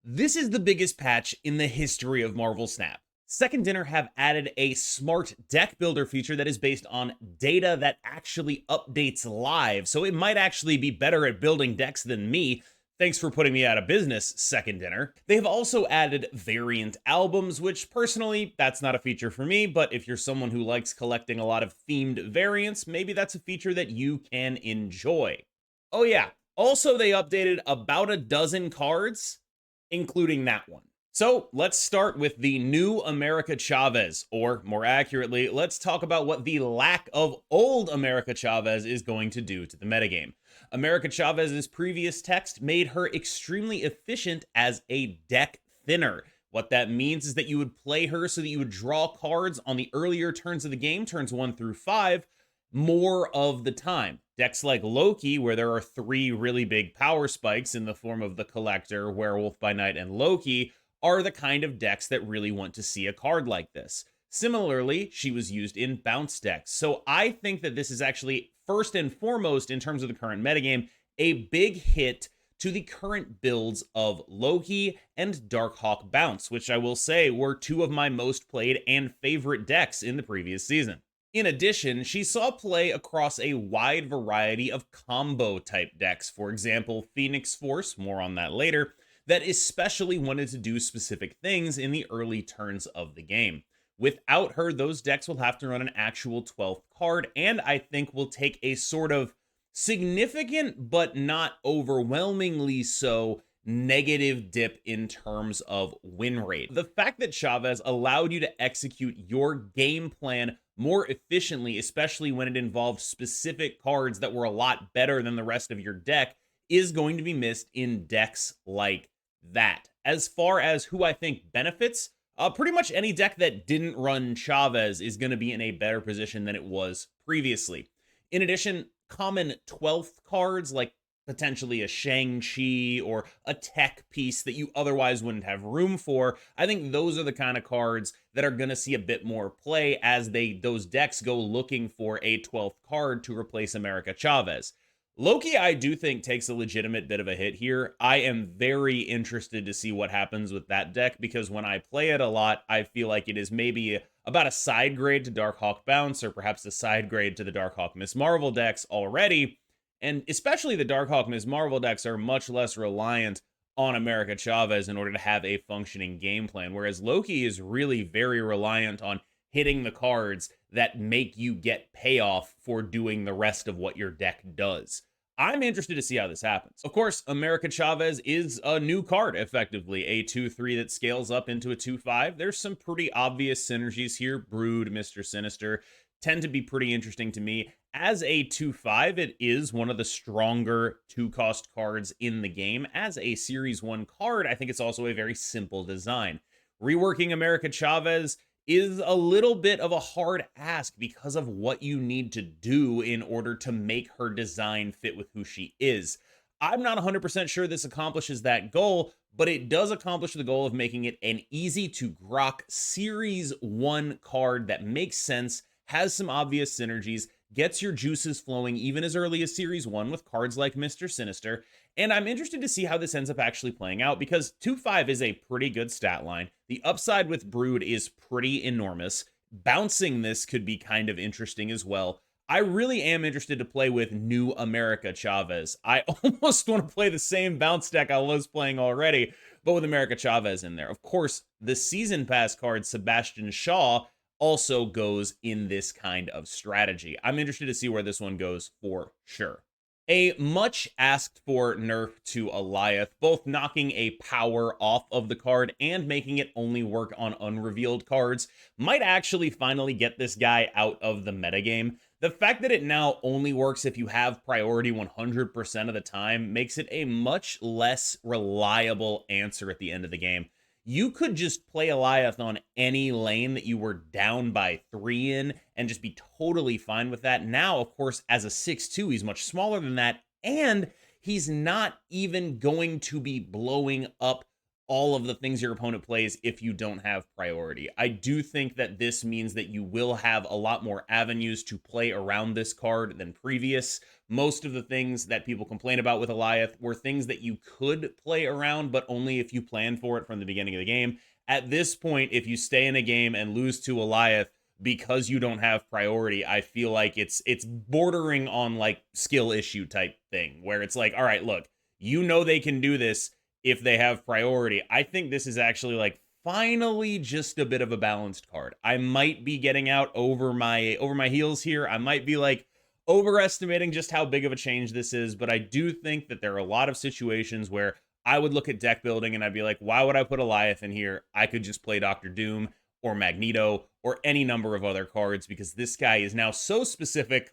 This is the biggest patch in the history of Marvel Snap. Second Dinner have added a smart deck builder feature that is based on data that actually updates live, so it might actually be better at building decks than me. Thanks for putting me out of business, Second Dinner. They have also added variant albums, which personally, that's not a feature for me, but if you're someone who likes collecting a lot of themed variants, maybe that's a feature that you can enjoy. Oh yeah, also they updated about a dozen cards, including that one. So let's start with the new America Chavez, or more accurately, let's talk about what the lack of old America Chavez is going to do to the metagame. America Chavez's previous text made her extremely efficient as a deck thinner. What that means is that you would play her so that you would draw cards on the earlier turns of the game, turns 1 through 5, more of the time. Decks like Loki, where there are 3 really big power spikes in the form of the Collector, Werewolf by Night, and Loki, are the kind of decks that really want to see a card like this. Similarly, she was used in bounce decks. So I think that this is actually, first and foremost, in terms of the current metagame, a big hit to the current builds of Loki and Darkhawk Bounce, which I will say were 2 of my most played and favorite decks in the previous season. In addition, she saw play across a wide variety of combo type decks. For example, Phoenix Force, more on that later, that especially wanted to do specific things in the early turns of the game. Without her, those decks will have to run an actual 12th card, and I think will take a sort of significant but not overwhelmingly so negative dip in terms of win rate. The fact that Chavez allowed you to execute your game plan more efficiently, especially when it involved specific cards that were a lot better than the rest of your deck, is going to be missed in decks like that. As far as who I think benefits, pretty much any deck that didn't run Chavez is going to be in a better position than it was previously. In addition, common 12th cards like potentially a Shang-Chi or a tech piece that you otherwise wouldn't have room for, I think those are the kind of cards that are going to see a bit more play as those decks go looking for a 12th card to replace America Chavez. Loki, I do think, takes a legitimate bit of a hit here. I am very interested to see what happens with that deck, because when I play it a lot, I feel like it is maybe about a side grade to Darkhawk Bounce, or perhaps a side grade to the Darkhawk Miss Marvel decks already. And especially the Darkhawk Miss Marvel decks are much less reliant on America Chavez in order to have a functioning game plan, whereas Loki is really very reliant on hitting the cards that make you get payoff for doing the rest of what your deck does. I'm interested to see how this happens. Of course, America Chavez is a new card, effectively, a 2/3 that scales up into a 2/5. There's some pretty obvious synergies here. Brood, Mr. Sinister tend to be pretty interesting to me. As a 2/5, it is one of the stronger 2-cost cards in the game. As a Series 1 card, I think it's also a very simple design. Reworking America Chavez is a little bit of a hard ask because of what you need to do in order to make her design fit with who she is. I'm not 100% sure this accomplishes that goal, but it does accomplish the goal of making it an easy to grok Series 1 card that makes sense, has some obvious synergies, gets your juices flowing even as early as Series 1 with cards like Mr. Sinister, and I'm interested to see how this ends up actually playing out, because 2/5 is a pretty good stat line. The upside with Brood is pretty enormous. Bouncing this could be kind of interesting as well. I really am interested to play with new America Chavez. I almost want to play the same bounce deck I was playing already, but with America Chavez in there. Of course, the Season Pass card, Sebastian Shaw, also goes in this kind of strategy. I'm interested to see where this one goes for sure. A much asked for nerf to Elath, both knocking a power off of the card and making it only work on unrevealed cards, might actually finally get this guy out of the metagame. The fact that it now only works if you have priority 100% of the time makes it a much less reliable answer at the end of the game. You could just play Elath on any lane that you were down by 3 in and just be totally fine with that. Now, of course, as a 6'2", he's much smaller than that, and he's not even going to be blowing up all of the things your opponent plays if you don't have priority. I do think that this means that you will have a lot more avenues to play around this card than previous. Most of the things that people complain about with Elath were things that you could play around, but only if you planned for it from the beginning of the game. At this point, if you stay in a game and lose to Elath because you don't have priority, I feel like it's bordering on like skill issue type thing, where it's like, all right, look, you know they can do this if they have priority. I think this is actually like finally just a bit of a balanced card. I might be getting out over my heels here. I might be like overestimating just how big of a change this is, but I do think that there are a lot of situations where I would look at deck building and I'd be like, why would I put Elath in here? I could just play Dr. Doom or Magneto or any number of other cards, because this guy is now so specific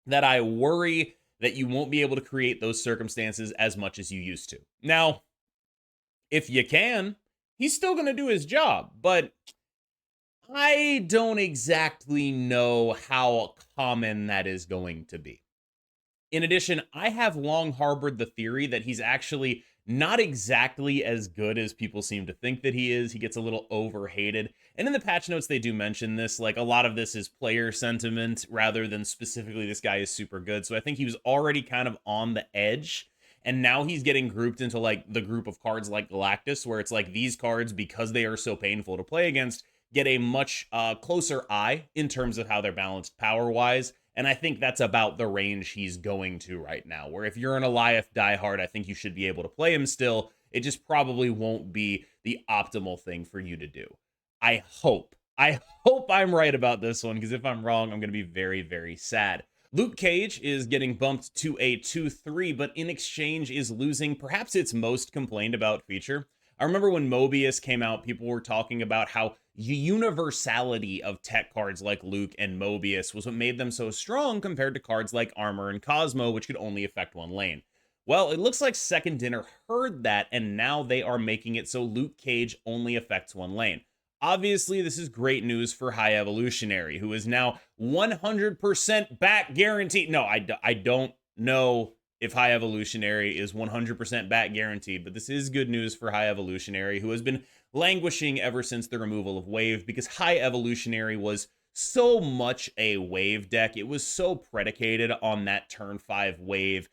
that I worry that you won't be able to create those circumstances as much as you used to. Now, if you can, he's still going to do his job, but I don't exactly know how common that is going to be. In addition, I have long harbored the theory that he's actually not exactly as good as people seem to think that he is. He gets a little overhated. And in the patch notes, they do mention this. Like, a lot of this is player sentiment rather than specifically this guy is super good. So I think he was already kind of on the edge. And now he's getting grouped into like the group of cards like Galactus, where it's like these cards, because they are so painful to play against, get a much closer eye in terms of how they're balanced power-wise. And I think that's about the range he's going to right now, where if you're an Elath diehard, I think you should be able to play him still. It just probably won't be the optimal thing for you to do. I hope I'm right about this one, because if I'm wrong, I'm going to be very, very sad. Luke Cage is getting bumped to a 2-3, but in exchange is losing perhaps its most complained about feature. I remember when Mobius came out, people were talking about how the universality of tech cards like Luke and Mobius was what made them so strong compared to cards like Armor and Cosmo, which could only affect one lane. Well, it looks like Second Dinner heard that, and now they are making it so Luke Cage only affects one lane. Obviously, this is great news for High Evolutionary, who is now 100% back guaranteed. No, I don't know if High Evolutionary is 100% back guaranteed, but this is good news for High Evolutionary, who has been languishing ever since the removal of Wave, because High Evolutionary was so much a Wave deck. It was so predicated on that turn 5 Wave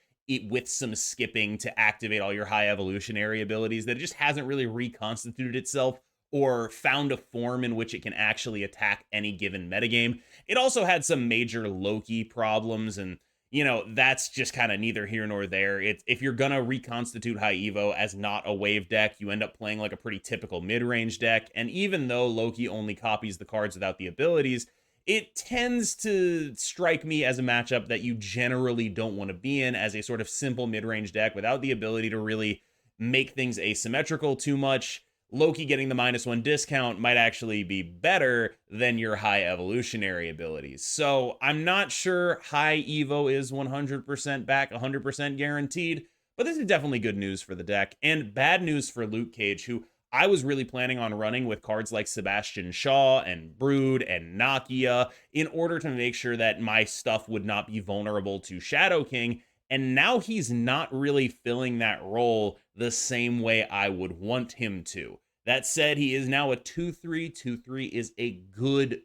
with some skipping to activate all your High Evolutionary abilities that it just hasn't really reconstituted itself or found a form in which it can actually attack any given metagame. It also had some major Loki problems, and you know, that's just kind of neither here nor there. If you're gonna reconstitute High Evo as not a Wave deck, you end up playing like a pretty typical mid-range deck, and even though Loki only copies the cards without the abilities, it tends to strike me as a matchup that you generally don't want to be in as a sort of simple mid-range deck without the ability to really make things asymmetrical too much. Loki getting the -1 discount might actually be better than your High Evolutionary abilities. So I'm not sure High Evo is 100% back, 100% guaranteed, but this is definitely good news for the deck, and bad news for Luke Cage, who I was really planning on running with cards like Sebastian Shaw and Brood and Nakia in order to make sure that my stuff would not be vulnerable to Shadow King. And now he's not really filling that role the same way I would want him to. That said, he is now a 2-3. 2-3 is a good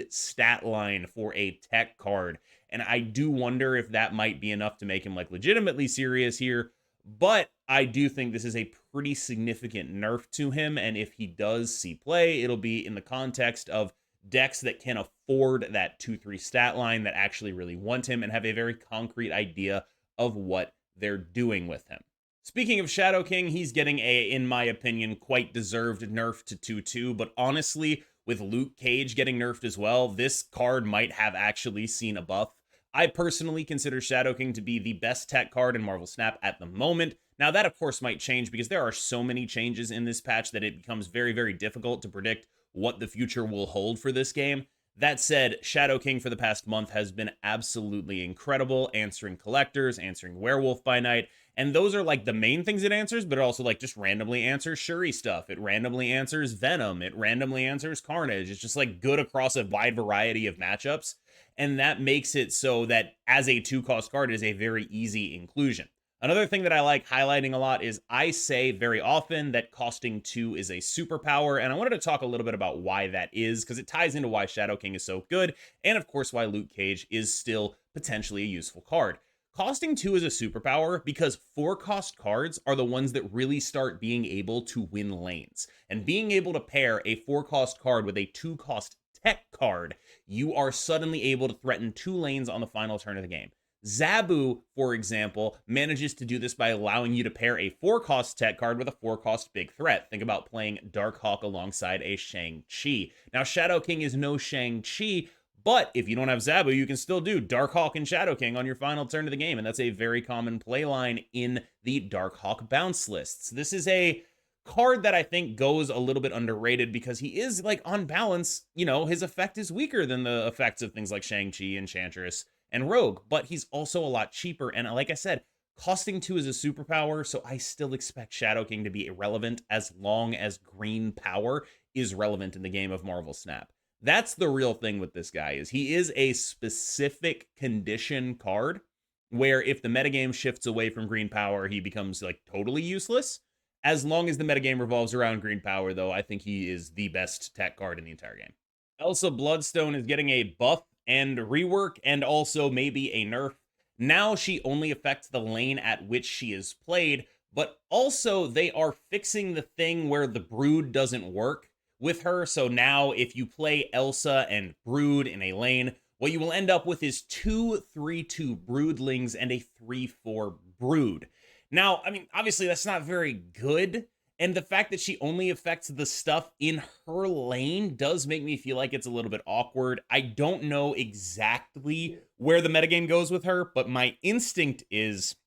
stat line for a tech card. And I do wonder if that might be enough to make him like legitimately serious here. But I do think this is a pretty significant nerf to him. And if he does see play, it'll be in the context of decks that can afford that 2-3 stat line, that actually really want him and have a very concrete idea of what they're doing with him. Speaking of Shadow King, he's getting a, in my opinion, quite deserved nerf to 2-2, but honestly, with Luke Cage getting nerfed as well, this card might have actually seen a buff. I personally consider Shadow King to be the best tech card in Marvel Snap at the moment. Now, that of course might change because there are so many changes in this patch that it becomes very, very difficult to predict what the future will hold for this game. That said, Shadow King for the past month has been absolutely incredible, answering collectors, answering Werewolf by Night, and those are like the main things it answers, but it also like just randomly answers Shuri stuff. It randomly answers Venom. It randomly answers Carnage. It's just like good across a wide variety of matchups, and that makes it so that as a 2-cost card, it is a very easy inclusion. Another thing that I like highlighting a lot is I say very often that costing 2 is a superpower, and I wanted to talk a little bit about why that is, because it ties into why Shadow King is so good, and of course why Luke Cage is still potentially a useful card. Costing 2 is a superpower because 4-cost cards are the ones that really start being able to win lanes. And being able to pair a 4-cost card with a 2-cost tech card, you are suddenly able to threaten 2 lanes on the final turn of the game. Zabu, for example, manages to do this by allowing you to pair a 4-cost tech card with a 4-cost big threat. Think about playing Darkhawk alongside a Shang-Chi. Now, Shadow King is no Shang-Chi, but if you don't have Zabu, you can still do Darkhawk and Shadow King on your final turn of the game, and that's a very common playline in the Darkhawk bounce lists. This is a card that I think goes a little bit underrated because he is, like, on balance, you know, his effect is weaker than the effects of things like Shang-Chi, Enchantress, and Rogue, but he's also a lot cheaper. And like I said, costing 2 is a superpower, so I still expect Shadow King to be irrelevant as long as green power is relevant in the game of Marvel Snap. That's the real thing with this guy, is he is a specific condition card where if the metagame shifts away from green power, he becomes like totally useless. As long as the metagame revolves around green power, though, I think he is the best tech card in the entire game. Elsa Bloodstone is getting a buff and rework, and also maybe a nerf. Now she only affects the lane at which she is played, but also they are fixing the thing where the brood doesn't work with her. So now if you play Elsa and brood in a lane, what you will end up with is 2 3/2 broodlings and a 3/4 brood. Now, I mean, obviously that's not very good, and the fact that she only affects the stuff in her lane does make me feel like it's a little bit awkward. I don't know exactly where the metagame goes with her, but my instinct is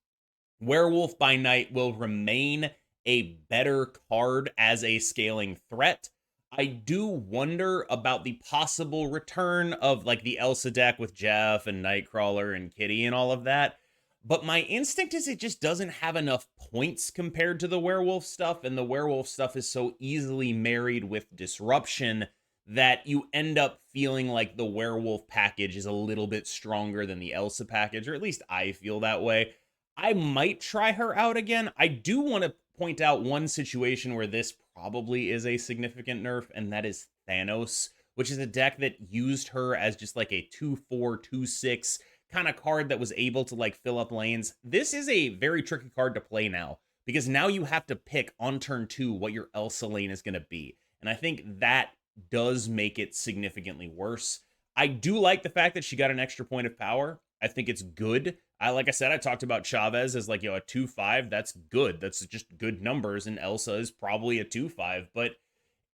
Werewolf by Night will remain a better card as a scaling threat. I do wonder about the possible return of like the Elsa deck with Jeff and Nightcrawler and Kitty and all of that. But my instinct is it just doesn't have enough points compared to the werewolf stuff, and the werewolf stuff is so easily married with disruption that you end up feeling like the werewolf package is a little bit stronger than the Elsa package, or at least I feel that way. I might try her out again. I do want to point out one situation where this probably is a significant nerf, and that is Thanos, which is a deck that used her as just like a 2/4, 2/6 kind of card that was able to like fill up lanes. This is a very tricky card to play now, because now you have to pick on turn 2 what your Elsa lane is going to be. And I think that does make it significantly worse. I do like the fact that she got an extra point of power. I think it's good. Like I said, I talked about Chavez as like, you know, a 2/5. That's good. That's just good numbers. And Elsa is probably a 2/5, but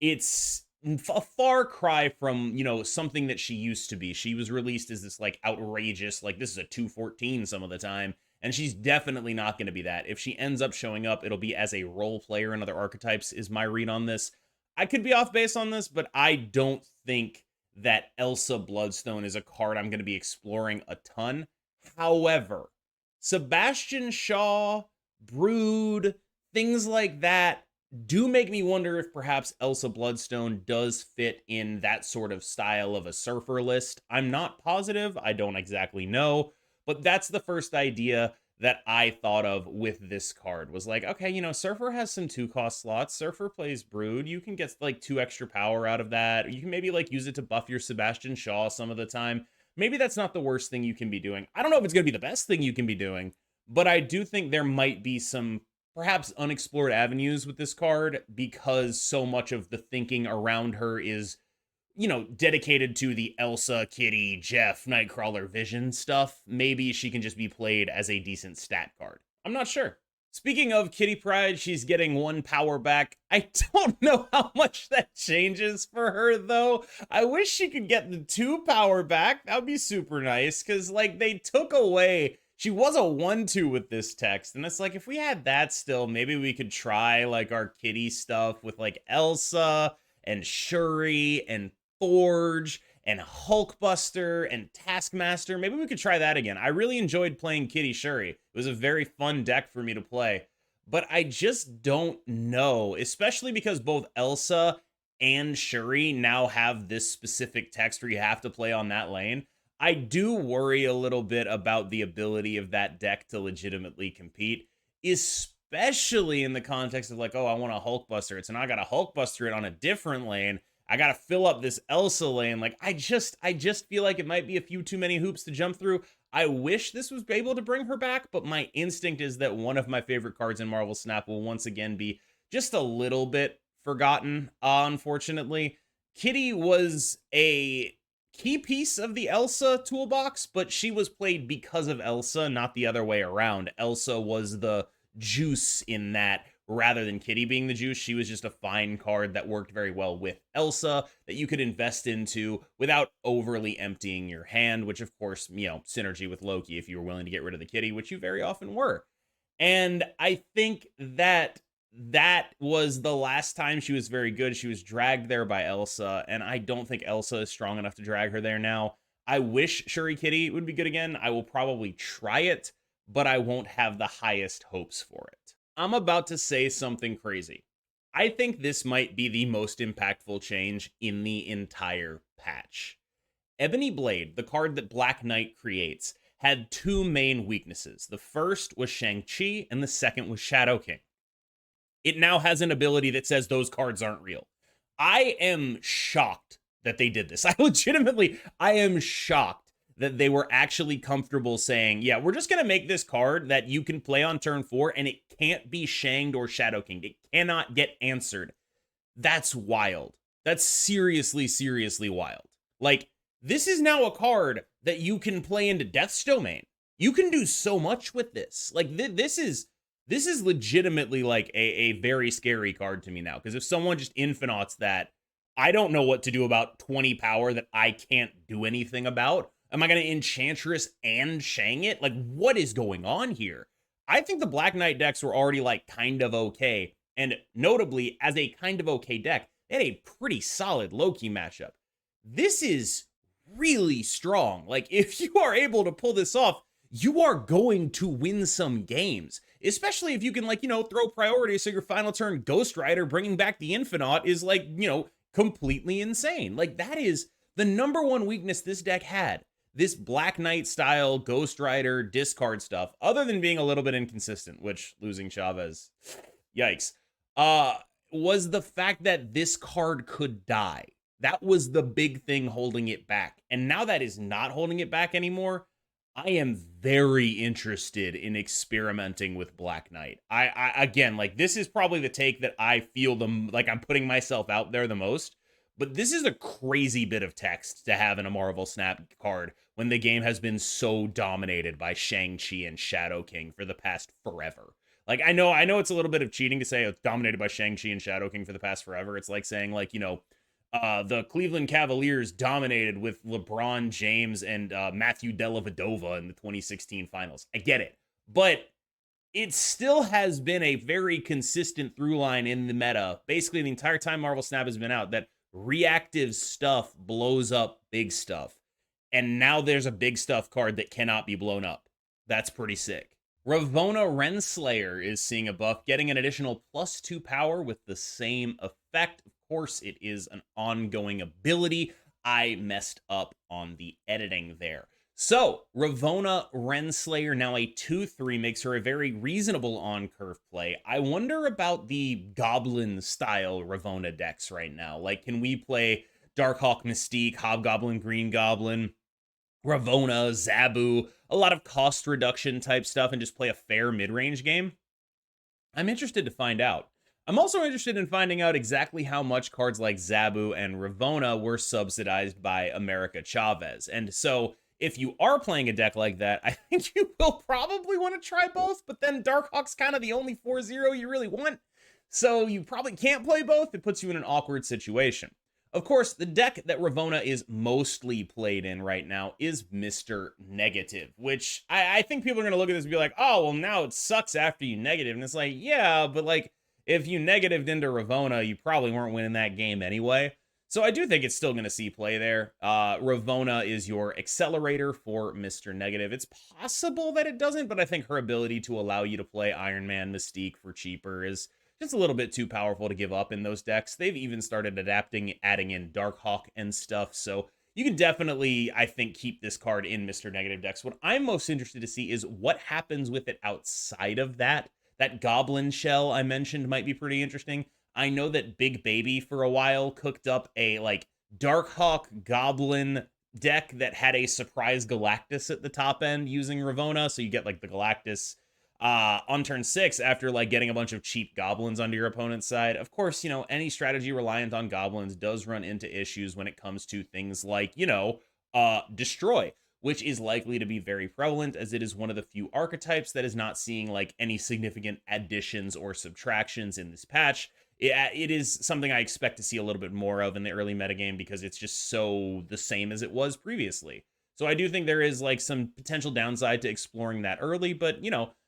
it's a far cry from, you know, something that she used to be. She was released as this like outrageous, like this is a 214 some of the time, and she's definitely not going to be that. If she ends up showing up, it'll be as a role player in other archetypes, is my read on this. I could be off base on this, but I don't think that Elsa Bloodstone is a card I'm going to be exploring a ton. However, Sebastian Shaw, Brood, things like that do make me wonder if perhaps Elsa Bloodstone does fit in that sort of style of a surfer list. I'm not positive. I don't exactly know. But that's the first idea that I thought of with this card, was like, okay, you know, Surfer has some 2-cost slots. Surfer plays Brood. You can get like 2 extra power out of that. You can maybe like use it to buff your Sebastian Shaw some of the time. Maybe that's not the worst thing you can be doing. I don't know if it's going to be the best thing you can be doing, but I do think there might be some perhaps unexplored avenues with this card, because so much of the thinking around her is, you know, dedicated to the Elsa, Kitty, Jeff, Nightcrawler, Vision stuff. Maybe she can just be played as a decent stat card. I'm not sure. Speaking of Kitty Pryde, she's getting 1 power back. I don't know how much that changes for her, though. I wish she could get the 2 power back. That would be super nice, because, like, they took away... She was a 1/2 with this text, and it's like, if we had that still, maybe we could try, like, our Kitty stuff with, like, Elsa and Shuri and Forge and Hulkbuster and Taskmaster. Maybe we could try that again. I really enjoyed playing Kitty Shuri. It was a very fun deck for me to play, but I just don't know, especially because both Elsa and Shuri now have this specific text where you have to play on that lane. I do worry a little bit about the ability of that deck to legitimately compete. especially in the context of like, oh, I want a Hulkbuster it, so now I got to Hulkbuster it on a different lane. I got to fill up this Elsa lane. Like, I just feel like it might be a few too many hoops to jump through. I wish this was able to bring her back, but my instinct is that one of my favorite cards in Marvel Snap will once again be just a little bit forgotten, unfortunately. Kitty was a key piece of the Elsa toolbox, but she was played because of Elsa, not the other way around. Elsa was the juice in that rather than Kitty being the juice. She was just a fine card that worked very well with Elsa that you could invest into without overly emptying your hand, which of course, you know, synergy with Loki if you were willing to get rid of the Kitty, which you very often were. And I think that was the last time she was very good. She was dragged there by Elsa, and I don't think Elsa is strong enough to drag her there now. I wish Shuri Kitty would be good again. I will probably try it, but I won't have the highest hopes for it. I'm about to say something crazy. I think this might be the most impactful change in the entire patch. Ebony Blade, the card that Black Knight creates, had two main weaknesses. The first was Shang-Chi, and the second was Shadow King. It now has an ability that says those cards aren't real. I am shocked that they did this. I am shocked that they were actually comfortable saying, yeah, we're just going to make this card that you can play on turn 4, and it can't be Shanged or Shadow King. It cannot get answered. That's wild. That's seriously, seriously wild. Like, this is now a card that you can play into Death's Domain. You can do so much with this. Like, this is legitimately like a very scary card to me now, because if someone just infinites that, I don't know what to do about 20 power that I can't do anything about. Am I going to Enchantress and Shang it? Like, what is going on here? I think the Black Knight decks were already like kind of okay, and notably, as a kind of okay deck, they had a pretty solid Loki matchup. This is really strong. Like, if you are able to pull this off, you are going to win some games, especially if you can, like, you know, throw priority so your final turn Ghost Rider bringing back the Infinite is, like, you know, completely insane. Like, that is the number one weakness this deck had. This Black Knight style Ghost Rider discard stuff, other than being a little bit inconsistent, which losing Chavez, yikes, was the fact that this card could die. That was the big thing holding it back. And now that is not holding it back anymore. I am very interested in experimenting with Black Knight. I again, like, this is probably the take that I feel like I'm putting myself out there the most, but this is a crazy bit of text to have in a Marvel Snap card when the game has been so dominated by Shang-Chi and Shadow King for the past forever. Like, I know it's a little bit of cheating to say it's dominated by Shang-Chi and Shadow King for the past forever. It's like saying, like, you know, the Cleveland Cavaliers dominated with LeBron James and Matthew Dellavedova in the 2016 finals. I get it. But it still has been a very consistent through line in the meta, basically the entire time Marvel Snap has been out, that reactive stuff blows up big stuff. And now there's a big stuff card that cannot be blown up. That's pretty sick. Ravona Renslayer is seeing a buff, getting an additional +2 power with the same effect. Of course, it is an ongoing ability. I messed up on the editing there. So, Ravona Renslayer, now a 2/3, makes her a very reasonable on-curve play. I wonder about the Goblin-style Ravona decks right now. Like, can we play Darkhawk Mystique, Hobgoblin, Green Goblin, Ravona, Zabu, a lot of cost reduction type stuff, and just play a fair mid-range game? I'm interested to find out. I'm also interested in finding out exactly how much cards like Zabu and Ravona were subsidized by America Chavez. And so, if you are playing a deck like that, I think you will probably want to try both, but then Darkhawk's kind of the only 4/0 you really want, so you probably can't play both. It puts you in an awkward situation. Of course, the deck that Ravona is mostly played in right now is Mr. Negative, which I think people are going to look at this and be like, oh, well, now it sucks after you negative. And it's like, yeah, but like, if you negatived into Ravona, you probably weren't winning that game anyway. So I do think it's still going to see play there. Ravona is your accelerator for Mr. Negative. It's possible that it doesn't, but I think her ability to allow you to play Iron Man Mystique for cheaper is just a little bit too powerful to give up in those decks. They've even started adding in Darkhawk and stuff, so you can definitely, I think, keep this card in Mr. Negative decks. What I'm most interested to see is what happens with it outside of that. That goblin shell I mentioned might be pretty interesting. I know that Big Baby for a while cooked up a like Darkhawk goblin deck that had a surprise Galactus at the top end using Ravona, so you get like the Galactus on turn 6 after like getting a bunch of cheap goblins onto your opponent's side. Of course, any strategy reliant on goblins does run into issues when it comes to things like, destroy, which is likely to be very prevalent as it is one of the few archetypes that is not seeing like any significant additions or subtractions in this patch. It is something I expect to see a little bit more of in the early metagame because it's just so the same as it was previously. So I do think there is like some potential downside to exploring that early, but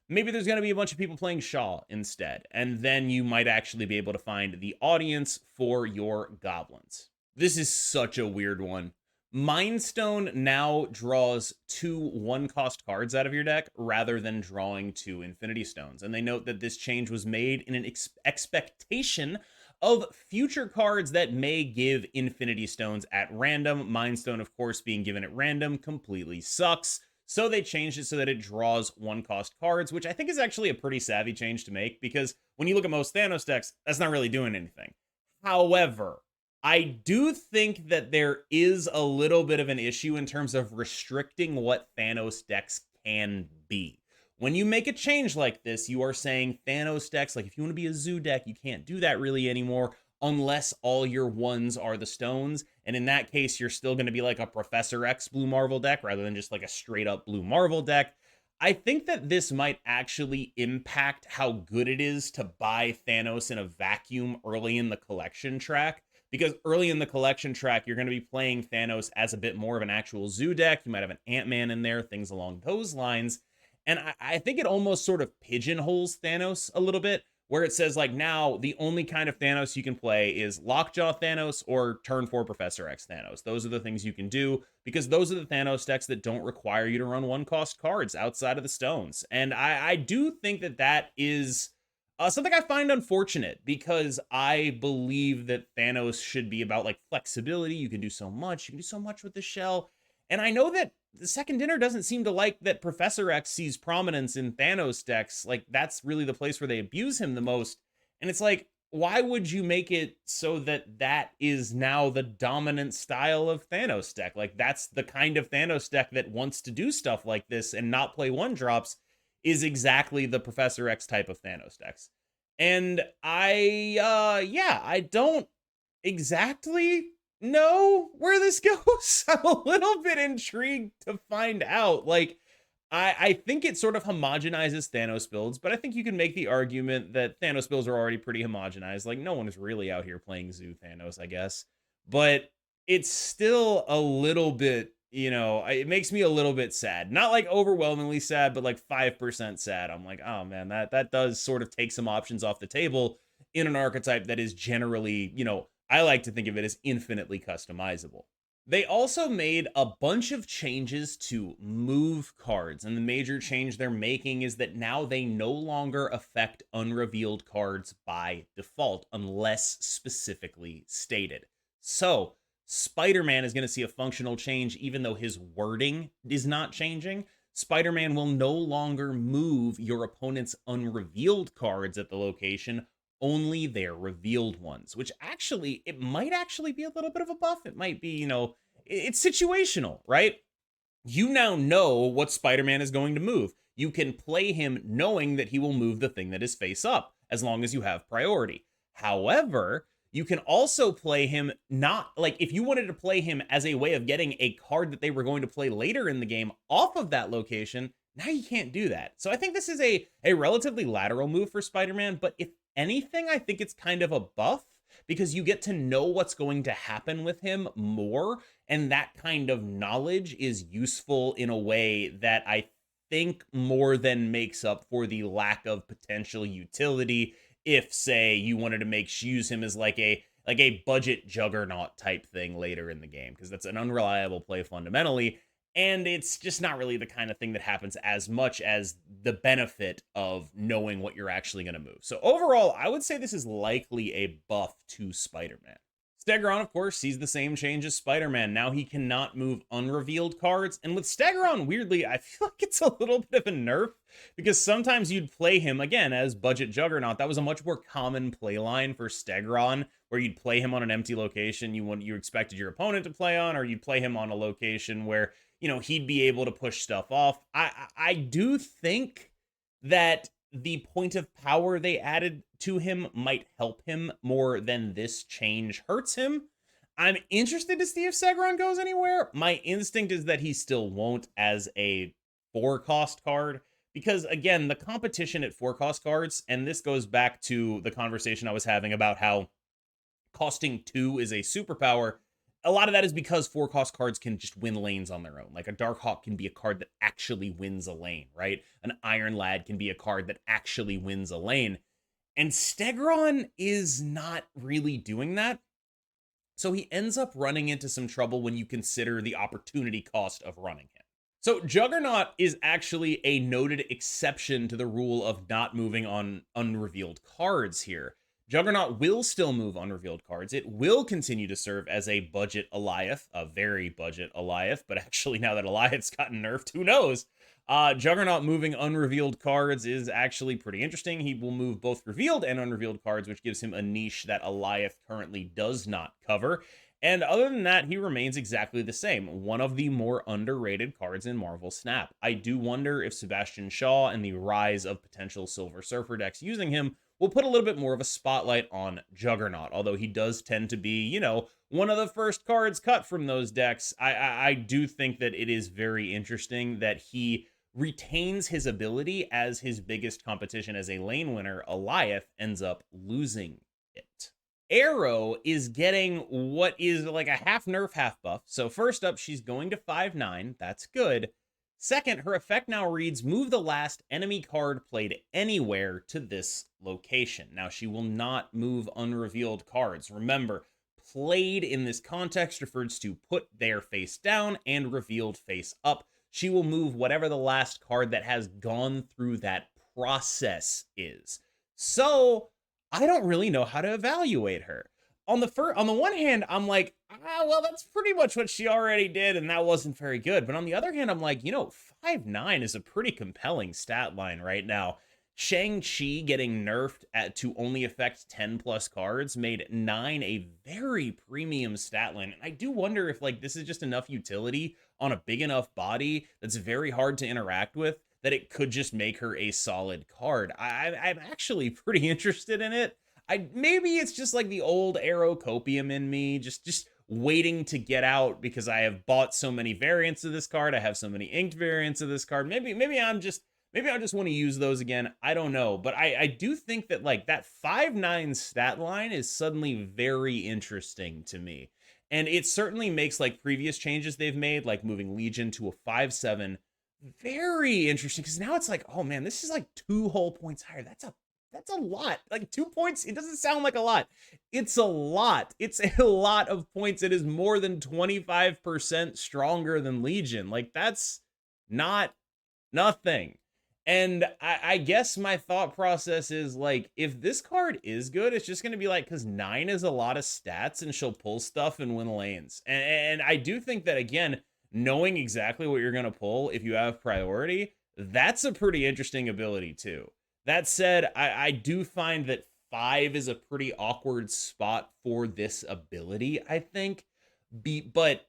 maybe there's going to be a bunch of people playing Shaw instead, and then you might actually be able to find the audience for your goblins. This is such a weird one. Mind Stone now draws 2 1-cost cards out of your deck rather than drawing 2 Infinity Stones. And they note that this change was made in an expectation of future cards that may give Infinity Stones at random. Mind Stone, of course, being given at random completely sucks. So they changed it so that it draws 1-cost cards, which I think is actually a pretty savvy change to make because when you look at most Thanos decks, that's not really doing anything. However, I do think that there is a little bit of an issue in terms of restricting what Thanos decks can be. When you make a change like this, you are saying Thanos decks, like if you want to be a Zoo deck, you can't do that really anymore unless all your ones are the stones. And in that case, you're still going to be like a Professor X Blue Marvel deck rather than just like a straight up Blue Marvel deck. I think that this might actually impact how good it is to buy Thanos in a vacuum early in the collection track. Because early in the collection track, you're going to be playing Thanos as a bit more of an actual Zoo deck. You might have an Ant-Man in there, things along those lines. And I think it almost sort of pigeonholes Thanos a little bit, where it says, like, now the only kind of Thanos you can play is Lockjaw Thanos or Turn 4 Professor X Thanos. Those are the things you can do, because those are the Thanos decks that don't require you to run 1-cost cards outside of the stones. And I do think that that is something I find unfortunate, because I believe that Thanos should be about like flexibility. You can do so much. You can do so much with the shell. And I know that the Second Dinner doesn't seem to like that Professor X sees prominence in Thanos decks. Like, that's really the place where they abuse him the most. And it's like, why would you make it so that that is now the dominant style of Thanos deck? Like, that's the kind of Thanos deck that wants to do stuff like this and not play 1-drops, is exactly the Professor X type of Thanos decks. And I don't exactly know where this goes. I'm a little bit intrigued to find out. Like, I think it sort of homogenizes Thanos builds, but I think you can make the argument that Thanos builds are already pretty homogenized. Like, no one is really out here playing Zoo Thanos, I guess. But it's still a little bit, it makes me a little bit sad. Not like overwhelmingly sad, but like 5% sad. I'm like, oh man, that does sort of take some options off the table in an archetype that is generally, I like to think of it as infinitely customizable. They also made a bunch of changes to move cards, and the major change they're making is that now they no longer affect unrevealed cards by default unless specifically stated. So SpiderMan is going to see a functional change even though his wording is not changing. SpiderMan will no longer move your opponent's unrevealed cards at the location, only their revealed ones, which actually, it might actually be a little bit of a buff. It might be, it's situational, right? You now know what Spider-Man is going to move. You can play him knowing that he will move the thing that is face up, as long as you have priority. However, you can also play him not, like, if you wanted to play him as a way of getting a card that they were going to play later in the game off of that location, now you can't do that. So I think this is a relatively lateral move for Spider-Man, but if anything, I think it's kind of a buff, because you get to know what's going to happen with him more, and that kind of knowledge is useful in a way that I think more than makes up for the lack of potential utility if, say, you wanted to use him as like a budget juggernaut type thing later in the game, because that's an unreliable play fundamentally. And it's just not really the kind of thing that happens as much as the benefit of knowing what you're actually going to move. So overall, I would say this is likely a buff to Spider-Man. Stegron, of course, sees the same change as Spider-Man. Now he cannot move unrevealed cards. And with Stegron, weirdly, I feel like it's a little bit of a nerf because sometimes you'd play him, again, as Budget Juggernaut. That was a much more common play line for Stegron, where you'd play him on an empty location you expected your opponent to play on, or you'd play him on a location where, you know, he'd be able to push stuff off. I do think that the point of power they added to him might help him more than this change hurts him. I'm interested to see if Stegron goes anywhere. My instinct is that he still won't as a 4-cost card, because again, the competition at 4-cost cards, and this goes back to the conversation I was having about how costing 2 is a superpower. A lot of that is because 4-cost cards can just win lanes on their own. Like a Darkhawk can be a card that actually wins a lane, right? An Iron Lad can be a card that actually wins a lane. And Stegron is not really doing that. So he ends up running into some trouble when you consider the opportunity cost of running him. So Juggernaut is actually a noted exception to the rule of not moving on unrevealed cards here. Juggernaut will still move unrevealed cards. It will continue to serve as a budget Elath, a very budget Elath, but actually now that Elath's gotten nerfed, who knows? Juggernaut moving unrevealed cards is actually pretty interesting. He will move both revealed and unrevealed cards, which gives him a niche that Elath currently does not cover. And other than that, he remains exactly the same. One of the more underrated cards in Marvel Snap. I do wonder if Sebastian Shaw and the rise of potential Silver Surfer decks using him will put a little bit more of a spotlight on Juggernaut, although he does tend to be, you know, one of the first cards cut from those decks. I do think that it is very interesting that he retains his ability as his biggest competition as a lane winner. Elath ends up losing it. Arrow is getting what is like a half nerf, half buff. So first up, she's going to 5/9. That's good. Second, her effect now reads, move the last enemy card played anywhere to this location. Now, she will not move unrevealed cards. Remember, played in this context refers to put their face down and revealed face up. She will move whatever the last card that has gone through that process is. So, I don't really know how to evaluate her. On the one hand, I'm like, well, that's pretty much what she already did, and that wasn't very good. But on the other hand, I'm like, you know, 5/9 is a pretty compelling stat line right now. Shang-Chi getting nerfed to only affect 10 plus cards made 9 a very premium stat line. And I do wonder if like this is just enough utility on a big enough body that's very hard to interact with that it could just make her a solid card. I'm actually pretty interested in it. Maybe it's just like the old Arrow copium in me, just waiting to get out because I have bought so many variants of this card. I have so many inked variants of this card. Maybe I just want to use those again. I don't know, but I do think that like that 5/9 stat line is suddenly very interesting to me, and it certainly makes like previous changes they've made, like moving Legion to a 5/7, very interesting because now it's like, oh man, this is like 2 whole points higher. That's a lot. Like 2 points, it doesn't sound like a lot. It's a lot. It's a lot of points. It is more than 25% stronger than Legion. Like that's not nothing. And I guess my thought process is like, if this card is good, it's just going to be like, because 9 is a lot of stats and she'll pull stuff and win lanes. And I do think that, again, knowing exactly what you're going to pull if you have priority, that's a pretty interesting ability too. That said, I do find that 5 is a pretty awkward spot for this ability, I think. But,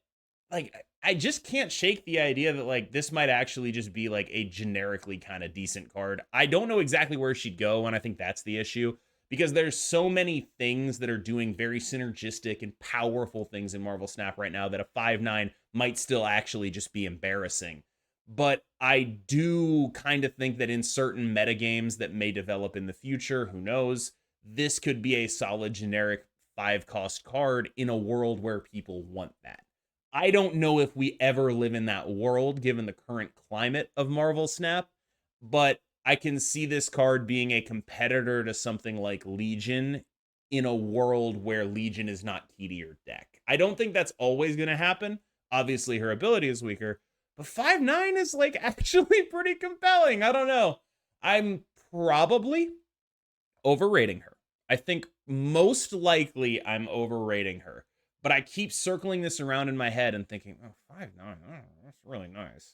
like, I just can't shake the idea that, like, this might actually just be, like, a generically kind of decent card. I don't know exactly where she'd go, and I think that's the issue. Because there's so many things that are doing very synergistic and powerful things in Marvel Snap right now that a 5/9 might still actually just be embarrassing. But I do kind of think that in certain metagames that may develop in the future, who knows, this could be a solid generic 5-cost card in a world where people want that. I don't know if we ever live in that world given the current climate of Marvel Snap, but I can see this card being a competitor to something like Legion in a world where Legion is not key to your deck. I don't think that's always going to happen. Obviously, her ability is weaker. But 5/9 is like actually pretty compelling. I don't know. I'm probably overrating her. I think most likely I'm overrating her, but I keep circling this around in my head and thinking, oh, 5'9", oh, that's really nice.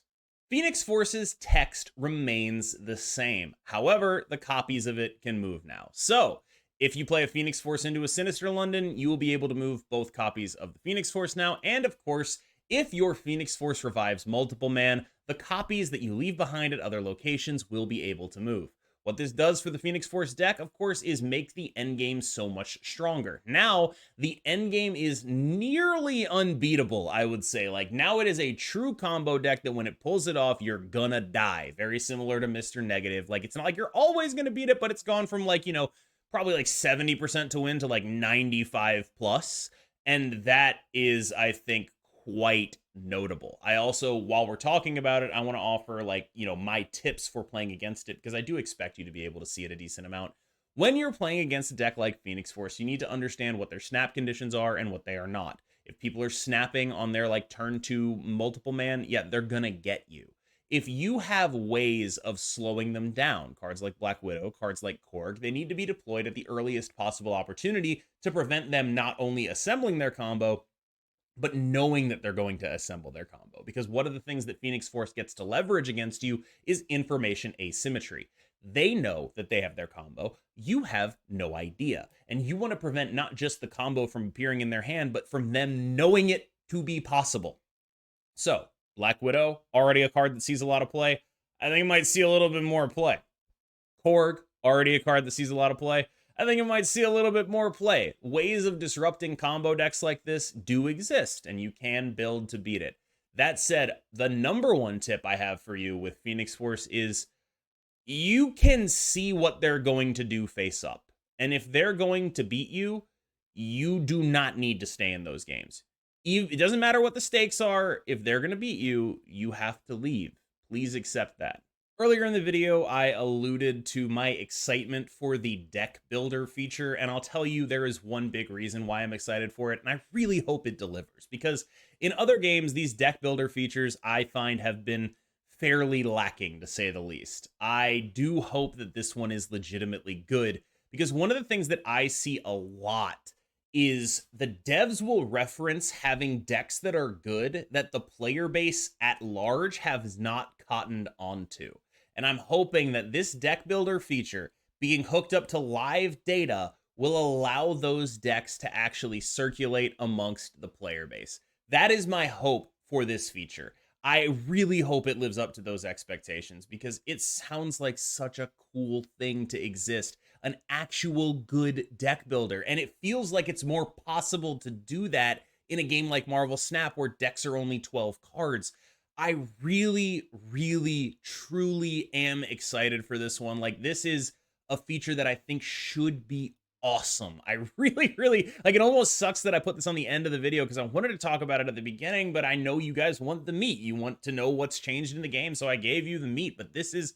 Phoenix Force's text remains the same. However, the copies of it can move now. So, if you play a Phoenix Force into a Sinister London, you will be able to move both copies of the Phoenix Force now. And of course, if your Phoenix Force revives multiple man, the copies that you leave behind at other locations will be able to move. What this does for the Phoenix Force deck, of course, is make the endgame so much stronger. Now, the endgame is nearly unbeatable, I would say. Like, now it is a true combo deck that when it pulls it off, you're gonna die. Very similar to Mr. Negative. Like, it's not like you're always gonna beat it, but it's gone from, like, probably like 70% to win to like 95 plus. And that is, I think, quite notable. I also, while we're talking about it, I want to offer my tips for playing against it, because I do expect you to be able to see it a decent amount. When you're playing against a deck like Phoenix Force, you need to understand what their snap conditions are and what they are not. If people are snapping on their turn 2 multiple man, yeah, they're gonna get you. If you have ways of slowing them down, cards like Black Widow, cards like Korg, they need to be deployed at the earliest possible opportunity to prevent them not only assembling their combo, but knowing that they're going to assemble their combo. Because one of the things that Phoenix Force gets to leverage against you is information asymmetry. They know that they have their combo. You have no idea. And you want to prevent not just the combo from appearing in their hand, but from them knowing it to be possible. So, Black Widow, already a card that sees a lot of play. I think it might see a little bit more play. Korg, already a card that sees a lot of play. I think it might see a little bit more play. Ways of disrupting combo decks like this do exist, and you can build to beat it. That said, the number one tip I have for you with Phoenix Force is you can see what they're going to do face up. And if they're going to beat you, you do not need to stay in those games. It doesn't matter what the stakes are. If they're going to beat you, you have to leave. Please accept that. Earlier in the video, I alluded to my excitement for the deck builder feature, and I'll tell you there is one big reason why I'm excited for it, and I really hope it delivers, because in other games, these deck builder features I find have been fairly lacking, to say the least. I do hope that this one is legitimately good, because one of the things that I see a lot is the devs will reference having decks that are good that the player base at large has not cottoned onto. And I'm hoping that this deck builder feature being hooked up to live data will allow those decks to actually circulate amongst the player base. That is my hope for this feature. I really hope it lives up to those expectations, because it sounds like such a cool thing to exist. An actual good deck builder. And it feels like it's more possible to do that in a game like Marvel Snap, where decks are only 12 cards. I really, really, truly am excited for this one. This is a feature that I think should be awesome. I really, really, it almost sucks that I put this on the end of the video, because I wanted to talk about it at the beginning, but I know you guys want the meat. You want to know what's changed in the game, so I gave you the meat. But this is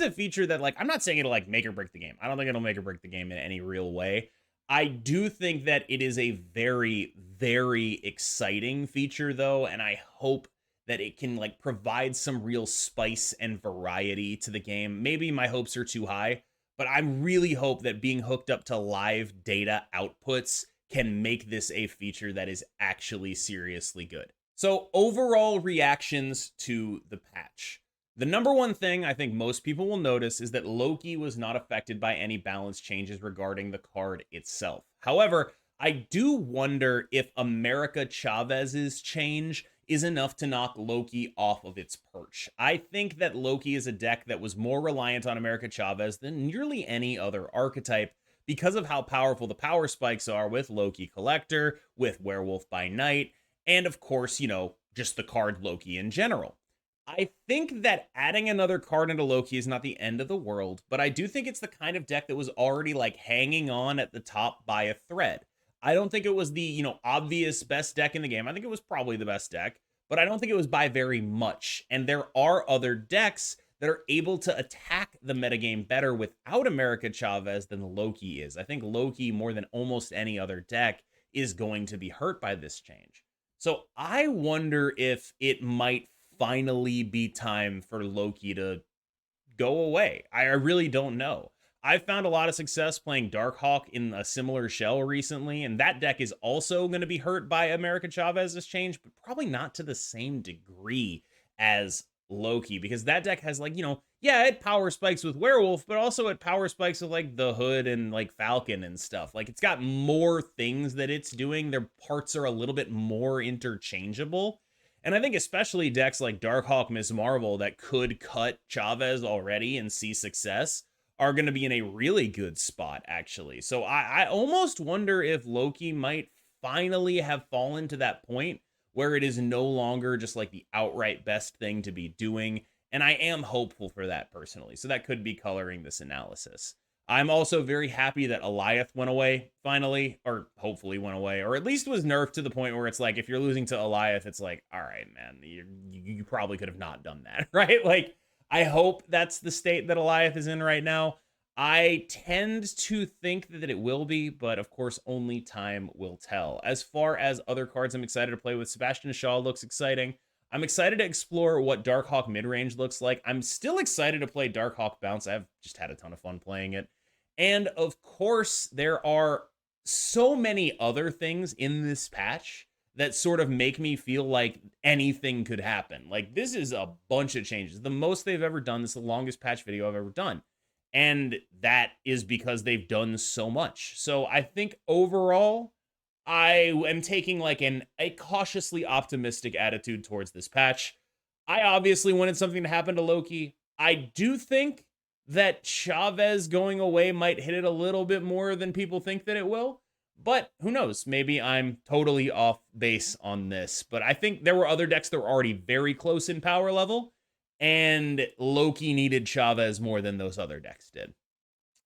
a feature that, I'm not saying it'll make or break the game. I don't think it'll make or break the game in any real way. I do think that it is a very, very exciting feature, though, and I hope that it can provide some real spice and variety to the game. Maybe my hopes are too high, but I really hope that being hooked up to live data outputs can make this a feature that is actually seriously good. So, overall reactions to the patch. The number one thing I think most people will notice is that Loki was not affected by any balance changes regarding the card itself. However, I do wonder if America Chavez's change is enough to knock Loki off of its perch. I think that Loki is a deck that was more reliant on America Chavez than nearly any other archetype, because of how powerful the power spikes are with Loki Collector, with Werewolf by Night, and of course, just the card Loki in general. I think that adding another card into Loki is not the end of the world, but I do think it's the kind of deck that was already hanging on at the top by a thread. I don't think it was the, obvious best deck in the game. I think it was probably the best deck, but I don't think it was by very much. And there are other decks that are able to attack the metagame better without America Chavez than Loki is. I think Loki, more than almost any other deck, is going to be hurt by this change. So I wonder if it might finally be time for Loki to go away. I really don't know. I found a lot of success playing Darkhawk in a similar shell recently, and that deck is also going to be hurt by America Chavez's change, but probably not to the same degree as Loki, because that deck has, like, yeah, it power spikes with Werewolf, but also it power spikes with, like, the Hood and, like, Falcon and stuff. Like, it's got more things that it's doing. Their parts are a little bit more interchangeable. And I think especially decks like Darkhawk, Ms. Marvel that could cut Chavez already and see success are going to be in a really good spot, actually. So I almost wonder if Loki might finally have fallen to that point where it is no longer just like the outright best thing to be doing. And I am hopeful for that personally. So that could be coloring this analysis. I'm also very happy that Elath went away finally, or hopefully went away, or at least was nerfed to the point where it's like, if you're losing to Elath, it's like, all right, man, you probably could have not done that, right? Like, I hope that's the state that Elath is in right now. I tend to think that it will be, but of course, only time will tell. As far as other cards I'm excited to play with, Sebastian Shaw looks exciting. I'm excited to explore what Darkhawk midrange looks like. I'm still excited to play Darkhawk Bounce. I've just had a ton of fun playing it. And of course, there are so many other things in this patch that sort of make me feel like anything could happen. Like, this is a bunch of changes. The most they've ever done. This is the longest patch video I've ever done. And that is because they've done so much. So I think overall, I am taking like a cautiously optimistic attitude towards this patch. I obviously wanted something to happen to Loki. I do think that Chavez going away might hit it a little bit more than people think that it will. But who knows? Maybe I'm totally off base on this. But I think there were other decks that were already very close in power level, and Loki needed Chavez more than those other decks did.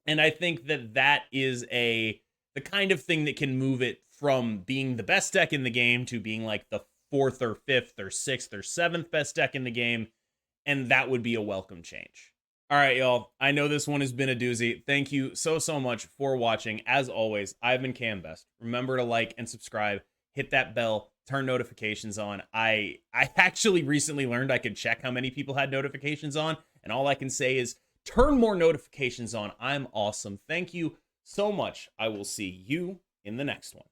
And I think that that is the kind of thing that can move it from being the best deck in the game to being like the 4th or 5th or 6th or 7th best deck in the game. And that would be a welcome change. All right, y'all. I know this one has been a doozy. Thank you so much for watching. As always, I've been Cam Best. Remember to like and subscribe, hit that bell, turn notifications on. I actually recently learned I could check how many people had notifications on, and all I can say is turn more notifications on. I'm awesome. Thank you so much. I will see you in the next one.